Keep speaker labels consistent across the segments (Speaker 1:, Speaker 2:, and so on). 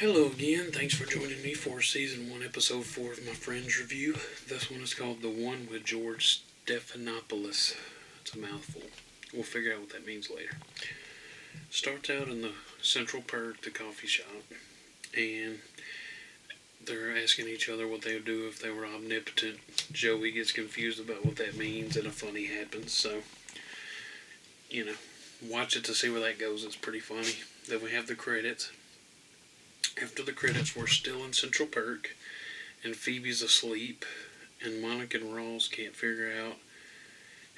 Speaker 1: Hello again. Thanks for joining me for season 1, episode 4 of my Friends review. This one is called The One with George Stephanopoulos. It's a mouthful. We'll figure out what that means later. Starts out in the Central Perk, the coffee shop, and they're asking each other what they would do if they were omnipotent. Joey gets confused about what that means, and a funny happens. So, watch it to see where that goes. It's pretty funny. Then we have the credits. After the credits, we're still in Central Perk, and Phoebe's asleep, and Monica and Ross can't figure out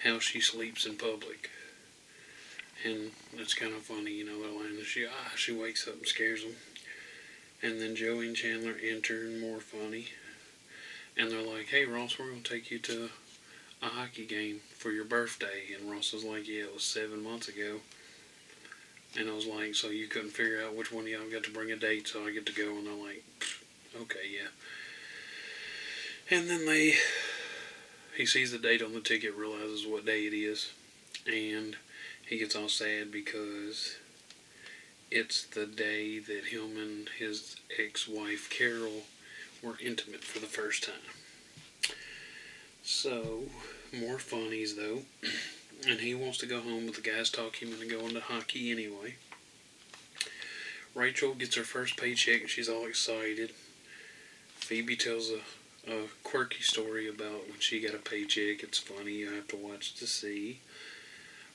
Speaker 1: how she sleeps in public. And it's kind of funny, they're lying and she wakes up and scares them. And then Joey and Chandler enter, and more funny. And they're like, hey Ross, we're going to take you to a hockey game for your birthday. And Ross was like, yeah, it was 7 months ago. And I was like, so you couldn't figure out which one of y'all got to bring a date, so I get to go. And they're like, okay, yeah. And then he sees the date on the ticket, realizes what day it is, and he gets all sad because it's the day that him and his ex-wife, Carol, were intimate for the first time. So, more funnies, though. And he wants to go home, but the guys talk him into going to hockey anyway. Rachel gets her first paycheck, and she's all excited. Phoebe tells a quirky story about when she got a paycheck. It's funny, you have to watch to see.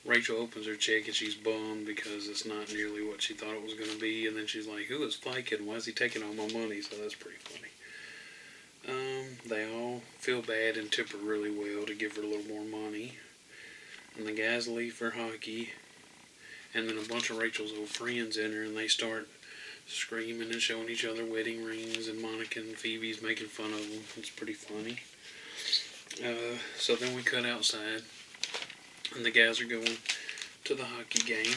Speaker 1: Rachel opens her check, and she's bummed because it's not nearly what she thought it was going to be. And then she's like, who is Flykin? Why is he taking all my money? So that's pretty funny. They all feel bad and tip her really well to give her a little more money. And the guys leave for hockey, and then a bunch of Rachel's old friends enter, and they start screaming and showing each other wedding rings, and Monica and Phoebe's making fun of them. It's pretty funny. So then we cut outside, and the guys are going to the hockey game,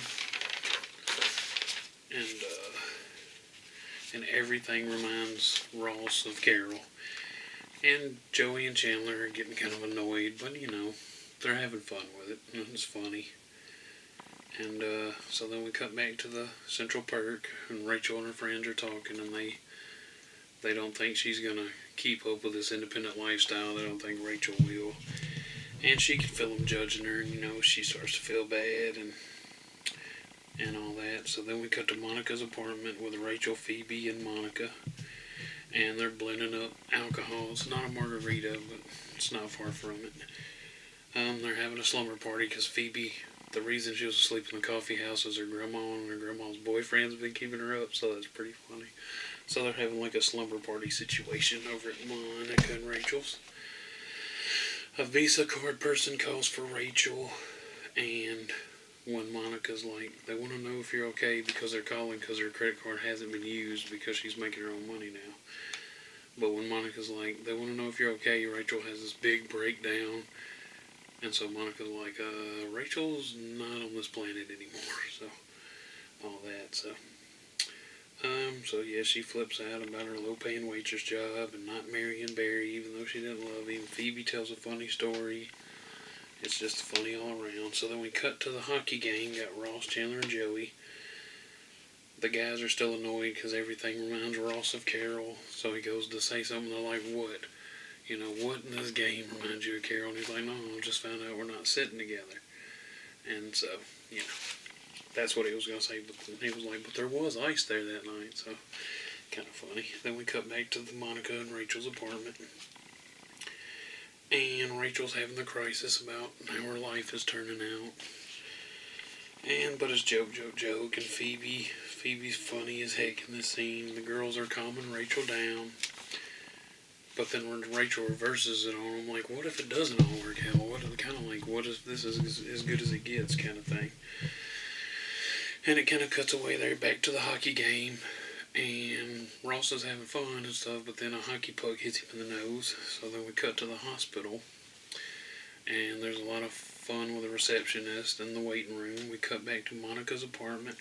Speaker 1: and everything reminds Ross of Carol. And Joey and Chandler are getting kind of annoyed, but they're having fun with it. It's funny. And so then we cut back to the Central Perk, and Rachel and her friends are talking, and they don't think she's going to keep up with this independent lifestyle. They don't think Rachel will. And she can feel them judging her, and she starts to feel bad and all that. So then we cut to Monica's apartment with Rachel, Phoebe, and Monica. And they're blending up alcohol. It's not a margarita, but it's not far from it. They're having a slumber party because Phoebe, the reason she was asleep in the coffee house is her grandma and her grandma's boyfriend's been keeping her up, so that's pretty funny. So they're having like a slumber party situation over at Monica and Rachel's. A Visa card person calls for Rachel, and when Monica's like, they want to know if you're okay because they're calling because her credit card hasn't been used because she's making her own money now. But when Monica's like, they want to know if you're okay, Rachel has this big breakdown. And so Monica's like, Rachel's not on this planet anymore, so all that, so yeah, she flips out about her low-paying waitress job and not marrying Barry, even though she didn't love him. Phoebe tells a funny story. It's just funny all around. So then we cut to the hockey game, got Ross, Chandler, and Joey. The guys are still annoyed because everything reminds Ross of Carol, so he goes to say something, they're like, what? What in this game reminds you of Carol? And he's like, no, I just found out we're not sitting together. And so, that's what he was going to say. But he was like, but there was ice there that night. So, kind of funny. Then we cut back to the Monica and Rachel's apartment. And Rachel's having the crisis about how her life is turning out. But it's joke. And Phoebe's funny as heck in this scene. The girls are calming Rachel down. But then when Rachel reverses it on them, like, what if it doesn't all work out? What if this is as good as it gets kind of thing? And it kind of cuts away there back to the hockey game. And Ross is having fun and stuff, but then a hockey puck hits him in the nose. So then we cut to the hospital. And there's a lot of fun with the receptionist in the waiting room. We cut back to Monica's apartment.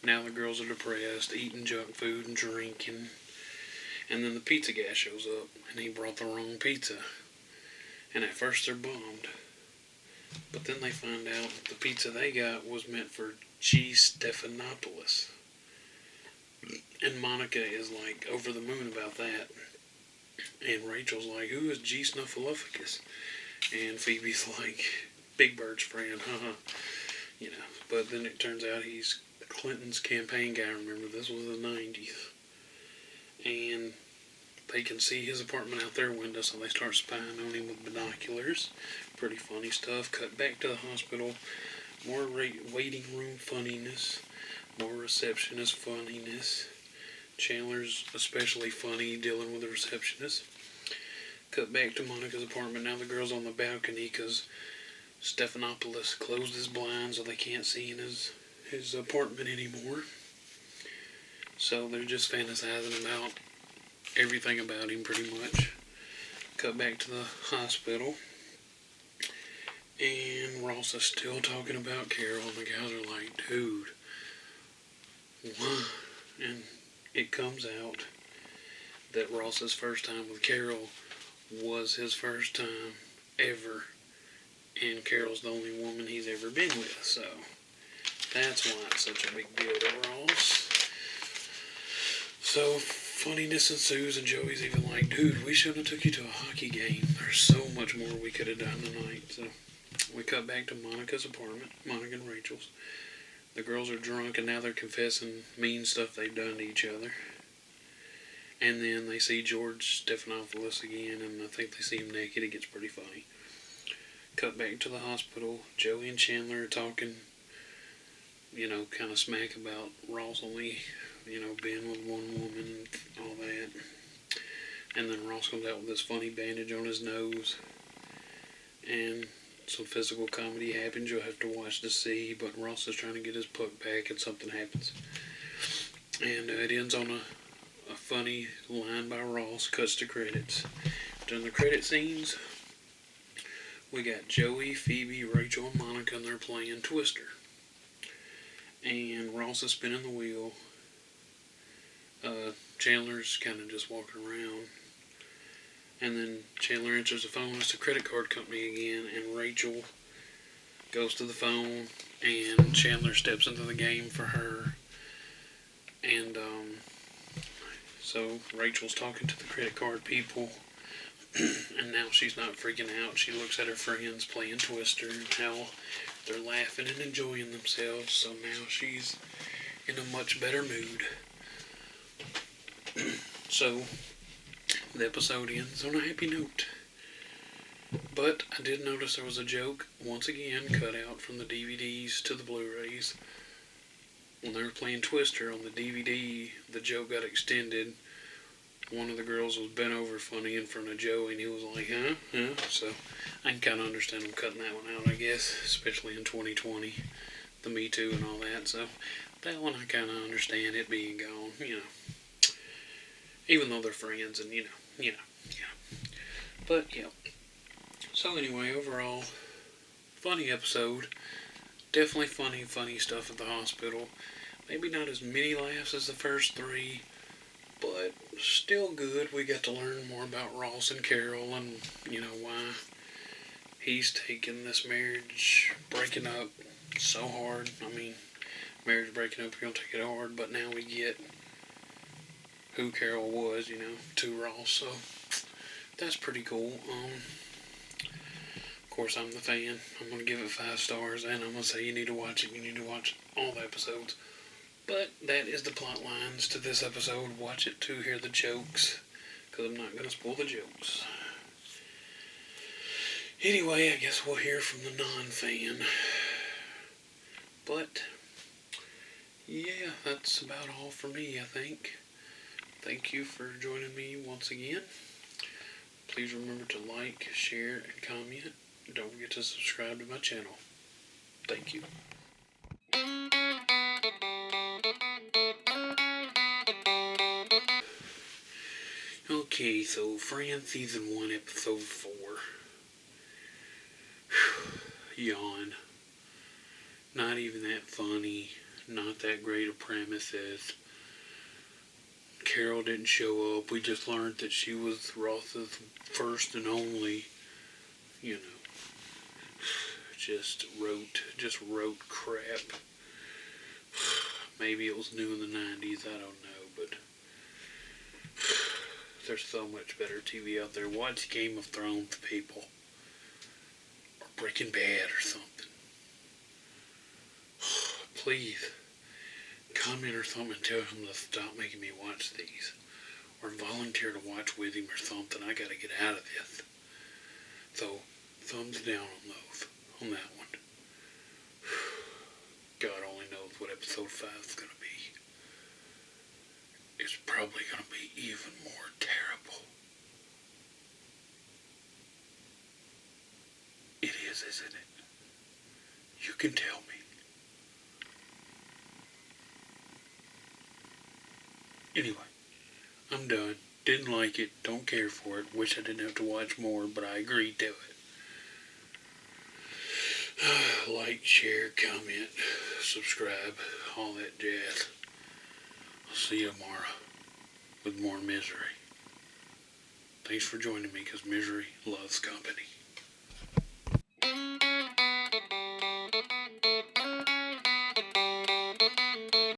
Speaker 1: Now the girls are depressed, eating junk food and drinking. And then the pizza guy shows up, and he brought the wrong pizza. And at first they're bummed. But then they find out the pizza they got was meant for G. Stephanopoulos. And Monica is like over the moon about that. And Rachel's like, who is G. Snuffleupagus? And Phoebe's like, Big Bird's friend, haha. You know, but then it turns out he's Clinton's campaign guy. Remember, this was the 90s. And they can see his apartment out their window, so they start spying on him with binoculars. Pretty funny stuff. Cut back to the hospital. More waiting room funniness. More receptionist funniness. Chandler's especially funny dealing with the receptionist. Cut back to Monica's apartment. Now the girl's on the balcony because Stephanopoulos closed his blinds so they can't see in his apartment anymore. So they're just fantasizing about everything about him pretty much. Cut back to the hospital. And Ross is still talking about Carol, and the guys are like, dude, what? And it comes out that Ross's first time with Carol was his first time ever, and Carol's the only woman he's ever been with, so that's why it's such a big deal to Ross. So funniness ensues, and Joey's even like, dude, we shouldn't have took you to a hockey game. There's so much more we could have done tonight. So we cut back to Monica's apartment, Monica and Rachel's. The girls are drunk, and now they're confessing mean stuff they've done to each other. And then they see George Stephanopoulos again, and I think they see him naked. It gets pretty funny. Cut back to the hospital. Joey and Chandler are talking, kind of smack about Ross only, being with one woman and all that. And then Ross comes out with this funny bandage on his nose. And some physical comedy happens. You'll have to watch to see, but Ross is trying to get his puck back and something happens. And it ends on a funny line by Ross. Cuts to credits. During the credit scenes, we got Joey, Phoebe, Rachel, and Monica, and they're playing Twister. And Ross is spinning the wheel. Chandler's kind of just walking around. And then Chandler answers the phone. It's the credit card company again. And Rachel goes to the phone. And Chandler steps into the game for her. And so Rachel's talking to the credit card people. And now she's not freaking out. She looks at her friends playing Twister and how they're laughing and enjoying themselves. So now she's in a much better mood. So the episode ends on a happy note. But I did notice there was a joke, once again, cut out from the DVDs to the Blu-rays. When they were playing Twister on the DVD, the joke got extended. One of the girls was bent over funny in front of Joey, and he was like, huh? So I can kind of understand them cutting that one out, I guess, especially in 2020, the Me Too and all that. So that one I kind of understand it being gone, even though they're friends and, But, yeah. So anyway, overall, funny episode. Definitely funny stuff at the hospital. Maybe not as many laughs as the first three, but still good. We got to learn more about Ross and Carol and, why he's taking this marriage breaking up so hard. I mean, marriage breaking up, you're going to take it hard, but now we get who Carol was, to Ross, so that's pretty cool. Of course, I'm the fan. I'm going to give it 5 stars, and I'm going to say you need to watch it. You need to watch all the episodes. But that is the plot lines to this episode. Watch it to hear the jokes, because I'm not going to spoil the jokes. Anyway, I guess we'll hear from the non-fan. But, yeah, that's about all for me, I think. Thank you for joining me once again. Please remember to like, share, and comment. Don't forget to subscribe to my channel. Thank you. Okay, so Friends Season 1, Episode 4. Yawn. Not even that funny. Not that great a premises. Carol didn't show up. We just learned that she was Ross's first and only. Just wrote crap. Maybe it was new in the 90s, I don't know, but there's so much better TV out there. Watch Game of Thrones, people. Or Breaking Bad or something. Please, comment or something and tell him to stop making me watch these. Or volunteer to watch with him or something. I gotta get out of this. So, thumbs down on those. On that one. God only knows what episode 5 is gonna be. It's probably gonna be even more terrible. It is, isn't it? You can tell me. Anyway, I'm done. Didn't like it. Don't care for it. Wish I didn't have to watch more, but I agreed to it. Like, share, comment, subscribe, all that jazz. I'll see you tomorrow with more misery. Thanks for joining me, because misery loves company.